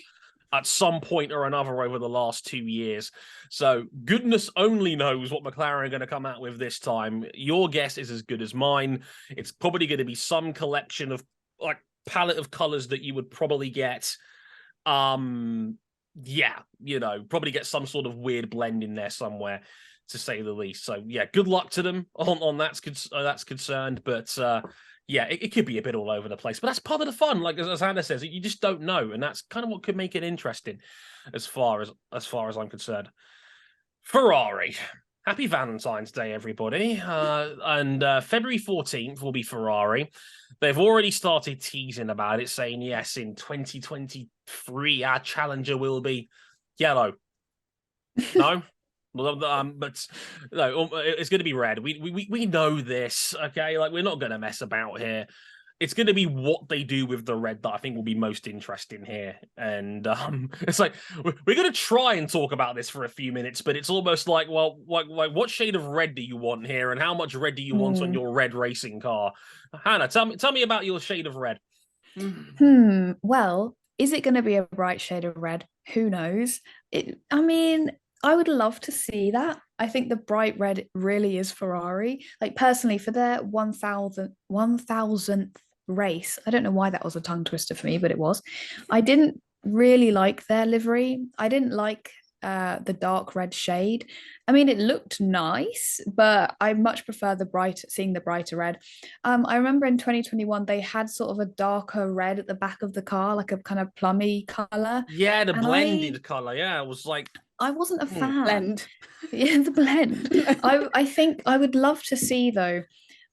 at some point or another over the last 2 years. So goodness only knows what McLaren are going to come out with this time. Your guess is as good as mine. It's probably going to be some collection of like palette of colors that you would probably get. Probably get some sort of weird blend in there somewhere, to say the least. So yeah, good luck to them on that's concerned. But it could be a bit all over the place, but that's part of the fun. Like as Hannah says, you just don't know, and that's kind of what could make it interesting, as far as I'm concerned. Ferrari, happy Valentine's Day, everybody! And February 14th will be Ferrari. They've already started teasing about it, saying yes, in 2023 our challenger will be yellow. No. But no, it's going to be red. We know this, okay? Like we're not going to mess about here. It's going to be what they do with the red that I think will be most interesting here. And it's like we're going to try and talk about this for a few minutes, but it's almost like, well, like what shade of red do you want here, and how much red do you want on your red racing car? Hannah, tell me about your shade of red. Well, is it going to be a bright shade of red? Who knows? I would love to see that. I think the bright red really is Ferrari. Like personally, for their 1000th race, I don't know why that was a tongue twister for me, but it was. I didn't really like their livery. I didn't like the dark red shade. I mean, it looked nice, but I much prefer seeing the brighter red. I remember in 2021 they had sort of a darker red at the back of the car, like a kind of plummy color. Yeah, the blended color. Yeah, it was like I wasn't a fan. Blend. Yeah, the blend. I think I would love to see though.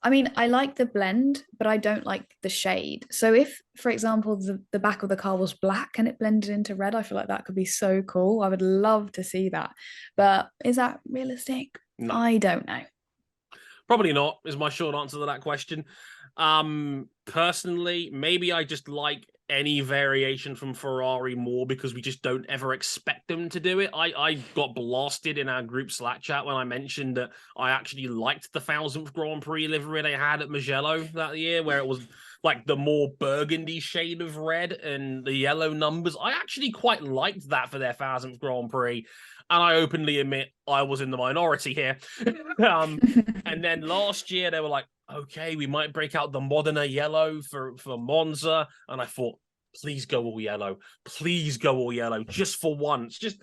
I mean, I like the blend, but I don't like the shade. So if, for example, the back of the car was black and it blended into red, I feel like that could be so cool. I would love to see that. But is that realistic? No. I don't know. Probably not, is my short answer to that question. Personally, maybe I just like any variation from Ferrari more because we just don't ever expect them to do it. I got blasted in our group Slack chat when I mentioned that I actually liked the 1000th Grand Prix livery they had at Mugello that year, where it was like the more burgundy shade of red and the yellow numbers. I actually quite liked that for their 1000th Grand Prix. And I openly admit I was in the minority here. And then last year they were like, okay, we might break out the Modena yellow for Monza. And I thought, please go all yellow. Please go all yellow just for once. Just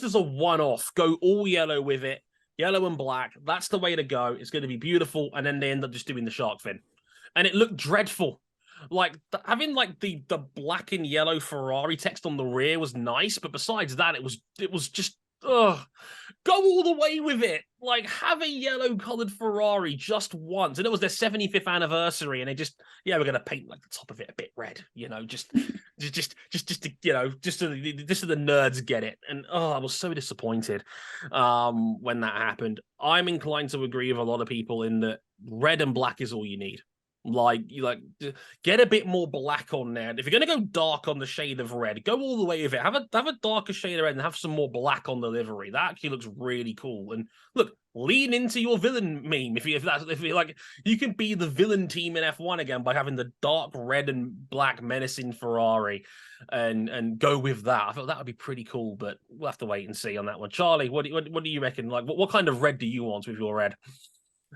as a one-off, go all yellow with it. Yellow and black. That's the way to go. It's going to be beautiful. And then they end up just doing the shark fin. And it looked dreadful. Like having like the black and yellow Ferrari text on the rear was nice. But besides that, it was just, go all the way with it. Like have a yellow colored Ferrari just once. And it was their 75th anniversary, and they just, we're gonna paint like the top of it a bit red, just to the nerds get it. And I was so disappointed when that happened. I'm inclined to agree with a lot of people in that red and black is all you need. Like get a bit more black on there. If you're gonna go dark on the shade of red, go all the way with it. Have a darker shade of red and have some more black on the livery. That actually looks really cool. And look, lean into your villain meme. If you like, you can be the villain team in F1 again by having the dark red and black menacing Ferrari, and go with that. I thought that would be pretty cool, but we'll have to wait and see on that one. Charlie, what do you reckon? Like, what kind of red do you want with your red?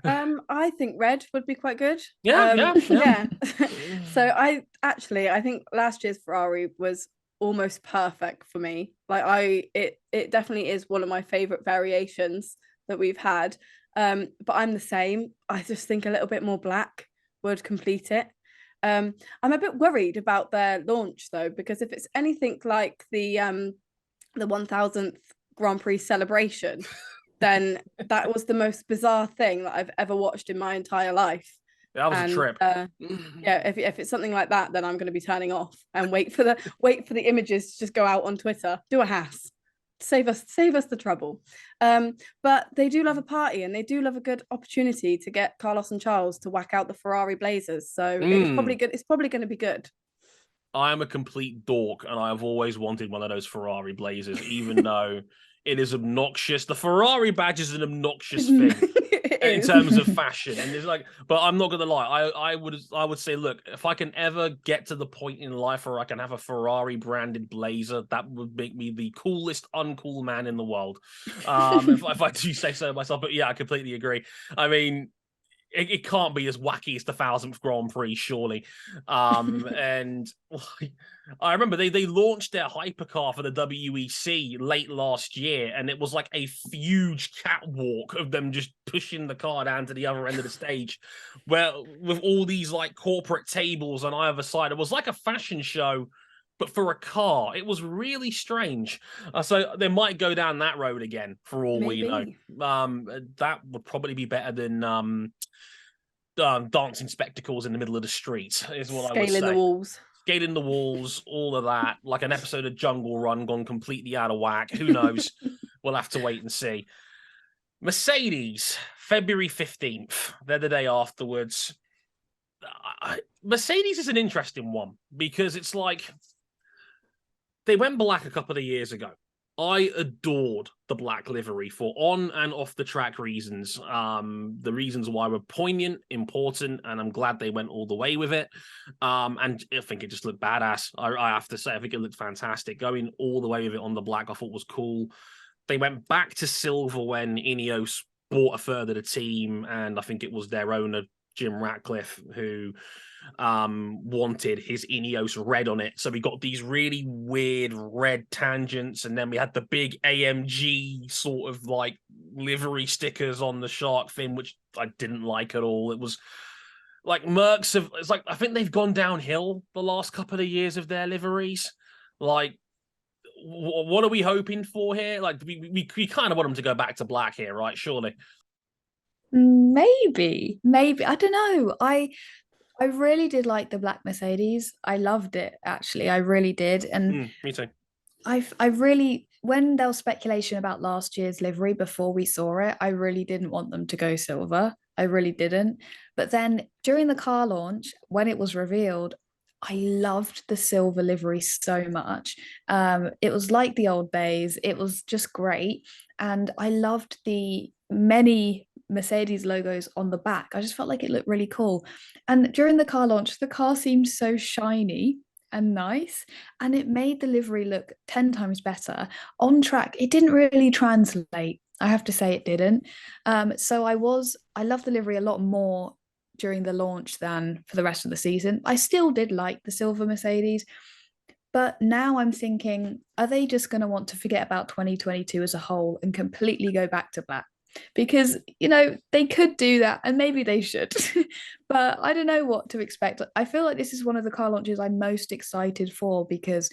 I think red would be quite good. Yeah. So I think last year's Ferrari was almost perfect for me. Like it definitely is one of my favorite variations that we've had. But I'm the same. I just think a little bit more black would complete it. I'm a bit worried about their launch though, because if it's anything like the 1000th Grand Prix celebration, then that was the most bizarre thing that I've ever watched in my entire life. That was a trip. Yeah, if it's something like that, then I'm going to be turning off and wait for the images to just go out on Twitter. Do a Haas, save us the trouble. But they do love a party, and they do love a good opportunity to get Carlos and Charles to whack out the Ferrari Blazers. So it's probably good. It's probably going to be good. I am a complete dork, and I have always wanted one of those Ferrari Blazers, even though it is obnoxious. The Ferrari badge is an obnoxious thing in terms of fashion, and it's like. But I'm not gonna lie. I would say, look, if I can ever get to the point in life where I can have a Ferrari branded blazer, that would make me the coolest uncool man in the world. If I do say so myself, but yeah, I completely agree. I mean, it can't be as wacky as the 1000th Grand Prix, surely. And I remember they launched their hypercar for the WEC late last year, and it was like a huge catwalk of them just pushing the car down to the other end of the stage, where with all these like corporate tables on either side. It was like a fashion show, but for a car. It was really strange. So they might go down that road again, for all we know. That would probably be better than dancing spectacles in the middle of the street, is what I would say. Scaling the walls, all of that, like an episode of Jungle Run gone completely out of whack. Who knows? We'll have to wait and see. Mercedes, February 15th. They're the day afterwards. Mercedes is an interesting one because it's like they went black a couple of years ago. I adored the black livery for on and off the track reasons. The reasons why were poignant, important, and I'm glad they went all the way with it. And I think it just looked badass. I have to say, I think it looked fantastic. Going all the way with it on the black, I thought was cool. They went back to silver when Ineos bought a third of the team, and I think it was their owner, Jim Ratcliffe, who wanted his Ineos red on it. So we got these really weird red tangents, and then we had the big AMG sort of like livery stickers on the shark fin, which I didn't like at all. It was like it's like, I think they've gone downhill the last couple of years of their liveries. Like, what are we hoping for here? Like, we kind of want them to go back to black here, right? Surely. Maybe. I don't know. I really did like the black Mercedes. I loved it, actually. I really did. And me too. I really, when there was speculation about last year's livery before we saw it, I really didn't want them to go silver. I really didn't. But then during the car launch, when it was revealed, I loved the silver livery so much. It was like the old days. It was just great. And I loved the many Mercedes logos on the back. I just felt like it looked really cool. And during the car launch, the car seemed so shiny and nice, and it made the livery look 10 times better. On track, it didn't really translate. I have to say it didn't. So I loved the livery a lot more during the launch than for the rest of the season. I still did like the silver Mercedes, but now I'm thinking, are they just going to want to forget about 2022 as a whole and completely go back to black? Because, they could do that, and maybe they should. But I don't know what to expect. I feel like this is one of the car launches I'm most excited for, because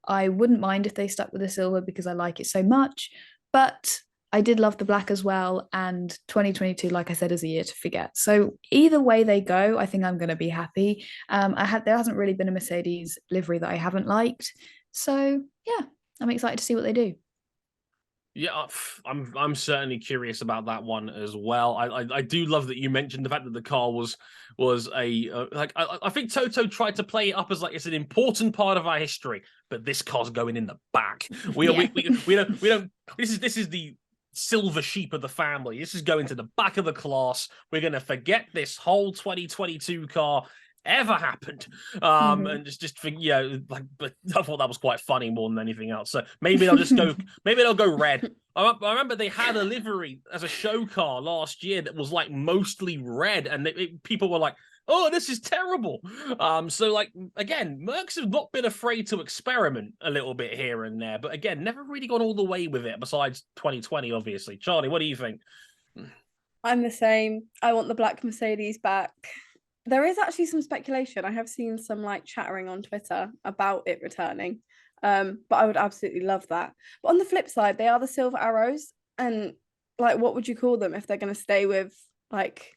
I wouldn't mind if they stuck with the silver because I like it so much. But I did love the black as well. And 2022, like I said, is a year to forget. So either way they go, I think I'm going to be happy. There hasn't really been a Mercedes livery that I haven't liked. So yeah, I'm excited to see what they do. Yeah, I'm certainly curious about that one as well. I do love that you mentioned the fact that the car was I think Toto tried to play it up as like it's an important part of our history, but this car's going in the back. We don't. This is the silver sheep of the family. This is going to the back of the class. We're gonna forget this whole 2022 car ever happened, and just for but I thought that was quite funny more than anything else. So maybe they'll go red. I remember they had a livery as a show car last year that was like mostly red, and people were like, "Oh, this is terrible." So like again, Mercs have not been afraid to experiment a little bit here and there, but again, never really gone all the way with it. Besides 2020, obviously. Charlie, what do you think? I'm the same. I want the black Mercedes back. There is actually some speculation. I have seen some like chattering on Twitter about it returning. But I would absolutely love that. But on the flip side, they are the silver arrows, and like, what would you call them if they're going to stay with like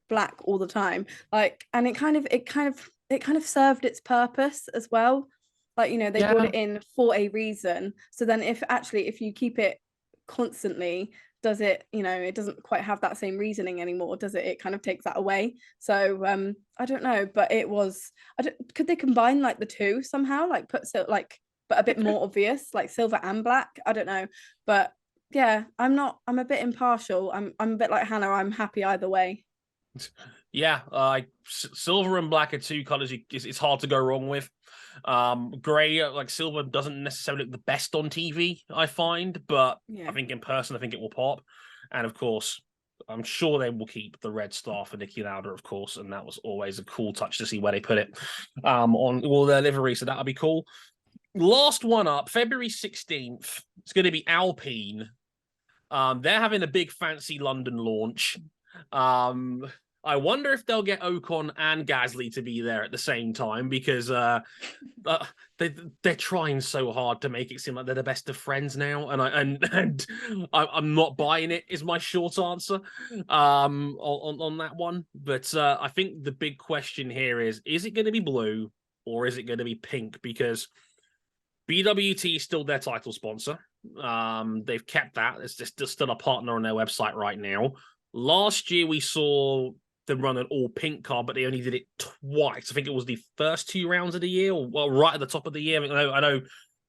black all the time? Like, and it kind of served its purpose as well. Like, they brought Yeah. it in for a reason. So then if you keep it constantly, does it, it doesn't quite have that same reasoning anymore, does it? It kind of takes that away. So I don't know, but could they combine like the two somehow, like but a bit more obvious, like silver and black? I don't know, but yeah, I'm a bit impartial. I'm a bit like Hannah. I'm happy either way. Yeah, silver and black are two colors it's hard to go wrong with. Gray, like silver, doesn't necessarily look the best on TV, I find, but Yeah. I think in person, I think it will pop. And of course, I'm sure they will keep the red star for Niki Lauda, of course, and that was always a cool touch to see where they put it on all their livery, so that'll be cool. Last one up, February 16th, it's going to be Alpine. They're having a big fancy London launch. I wonder if they'll get Ocon and Gasly to be there at the same time, because they're trying so hard to make it seem like they're the best of friends now, and I'm not buying it, is my short answer on that one. But I think the big question here is it going to be blue or is it going to be pink? Because BWT is still their title sponsor. They've kept that. It's just still a partner on their website right now. Last year we saw them run an all pink car, but they only did it twice. I think it was the first 2 rounds of the year, or well, right at the top of the year. I know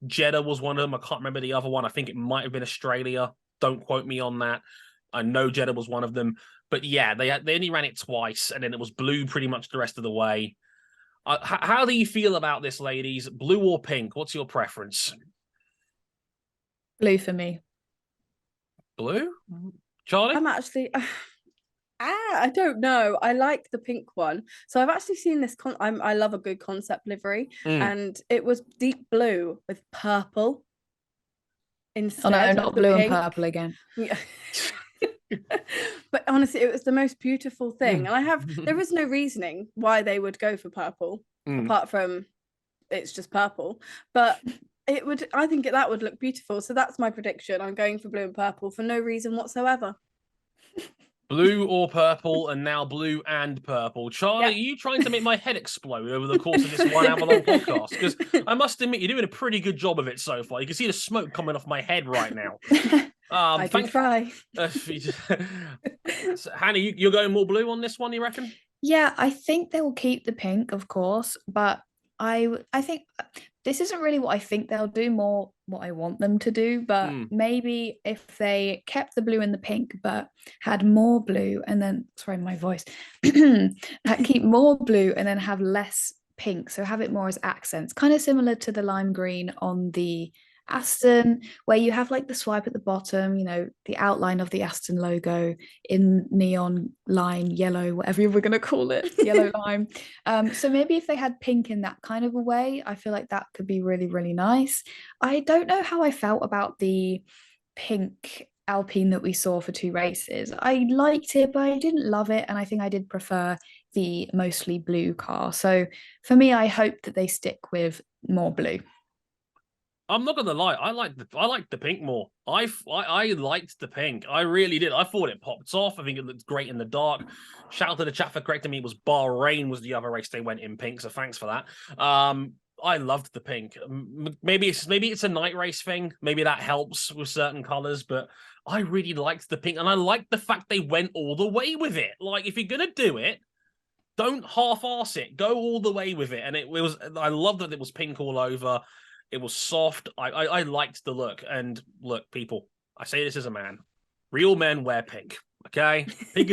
Jeddah was one of them. I can't remember the other one. I think it might have been Australia. Don't quote me on that. I know Jeddah was one of them. But yeah, they only ran it twice, and then it was blue pretty much the rest of the way. How do you feel about this, ladies? Blue or pink? What's your preference? Blue for me. Blue? Charley? I'm actually I don't know. I like the pink one. So I've actually seen this I love a good concept livery, and it was deep blue with purple instead. Oh no, of not the blue pink. and purple again. Yeah. But honestly, it was the most beautiful thing. And there is no reasoning why they would go for purple, apart from it's just purple. But I think that would look beautiful. So that's my prediction. I'm going for blue and purple for no reason whatsoever. Blue or purple, and now blue and purple. Charley, Yeah. are you trying to make my head explode over the course of this 1 hour long podcast? Because I must admit, you're doing a pretty good job of it so far. You can see the smoke coming off my head right now. I can try. So, Hannah, you're going more blue on this one, you reckon? Yeah, I think they will keep the pink, of course, but I think this isn't really what I think they'll do, more what I want them to do. But maybe if they kept the blue and the pink, but had more blue, and then sorry, my voice, keep more blue and then have less pink, so have it more as accents, kind of similar to the lime green on the Aston, where you have like the swipe at the bottom, the outline of the Aston logo in neon lime yellow, whatever we're going to call it, yellow lime. So maybe if they had pink in that kind of a way, I feel like that could be really, really nice. I don't know how I felt about the pink Alpine that we saw for 2 races. I liked it, but I didn't love it, and I think I did prefer the mostly blue car. So for me, I hope that they stick with more blue. I'm not gonna lie, I like the pink more. I liked the pink. I really did. I thought it popped off. I think it looked great in the dark. Shout out to the chat for correcting me. It was Bahrain was the other race they went in pink, so thanks for that. I loved the pink. Maybe it's a night race thing. Maybe that helps with certain colors, but I really liked the pink, and I liked the fact they went all the way with it. Like, if you're gonna do it, don't half-arse it. Go all the way with it. And it was. I love that it was pink all over. It was soft. I liked the look. And look, people, I say this as a man. Real men wear pink. Okay, pink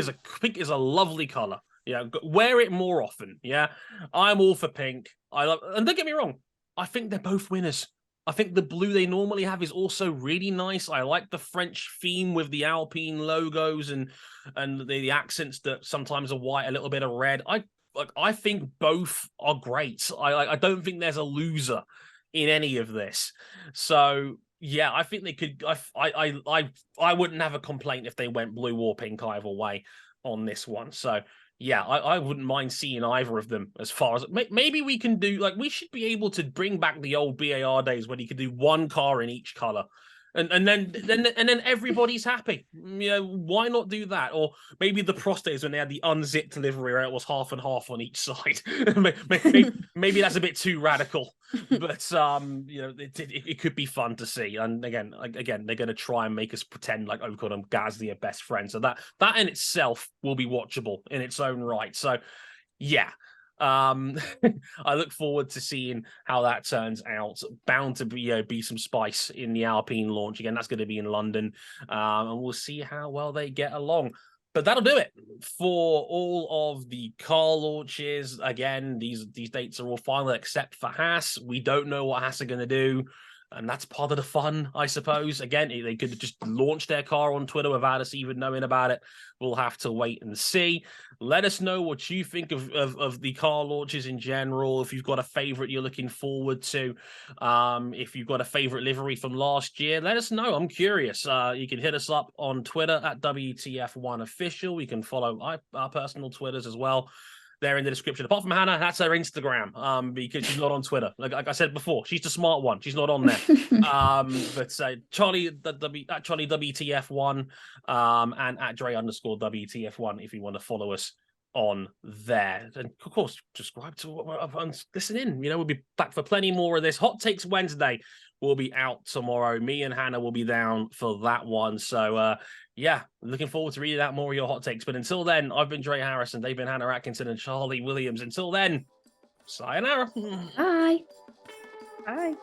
is a lovely color. Yeah, wear it more often. Yeah, I'm all for pink. And don't get me wrong, I think they're both winners. I think the blue they normally have is also really nice. I like the French theme with the Alpine logos and the accents that sometimes are white, a little bit of red. I think both are great. I don't think there's a loser in any of this. So yeah, I think they could. I wouldn't have a complaint if they went blue or pink either way on this one. So yeah, I wouldn't mind seeing either of them. As far as maybe we can do, like, we should be able to bring back the old BAR days when you could do one car in each color. And then everybody's happy. You know, why not do that? Or maybe the Prost days when they had the unzipped livery where it was half and half on each side. maybe that's a bit too radical, but you know, it could be fun to see. And again, they're going to try and make us pretend like Ocon and Gasly are best friends. So that in itself will be watchable in its own right. So yeah. I look forward to seeing how that turns out. Bound to be some spice in the Alpine launch again. That's going to be in London, and we'll see how well they get along. But that'll do it for all of the car launches. Again, these dates are all final except for Haas. We don't know what Haas are going to do. And that's part of the fun, I suppose. Again, they could have just launched their car on Twitter without us even knowing about it. We'll have to wait and see. Let us know what you think of the car launches in general. If you've got a favorite you're looking forward to. If you've got a favorite livery from last year, let us know. I'm curious. You can hit us up on Twitter at WTF1Official. We can follow our personal Twitters as well. They're in the description. Apart from Hannah, that's her Instagram, because she's not on Twitter. Like I said before, she's the smart one. She's not on there. But Charley, at Charley WTF1, and at Dre_WTF1 if you want to follow us on there. And of course, subscribe to listen in. You know, we'll be back for plenty more of this. Hot Takes Wednesday will be out tomorrow. Me and Hannah will be down for that one. So yeah, looking forward to reading out more of your hot takes. But until then, I've been Dre Harrison, they've been Hannah Atkinson and Charley Williams. Until then, sayonara. Bye. Bye.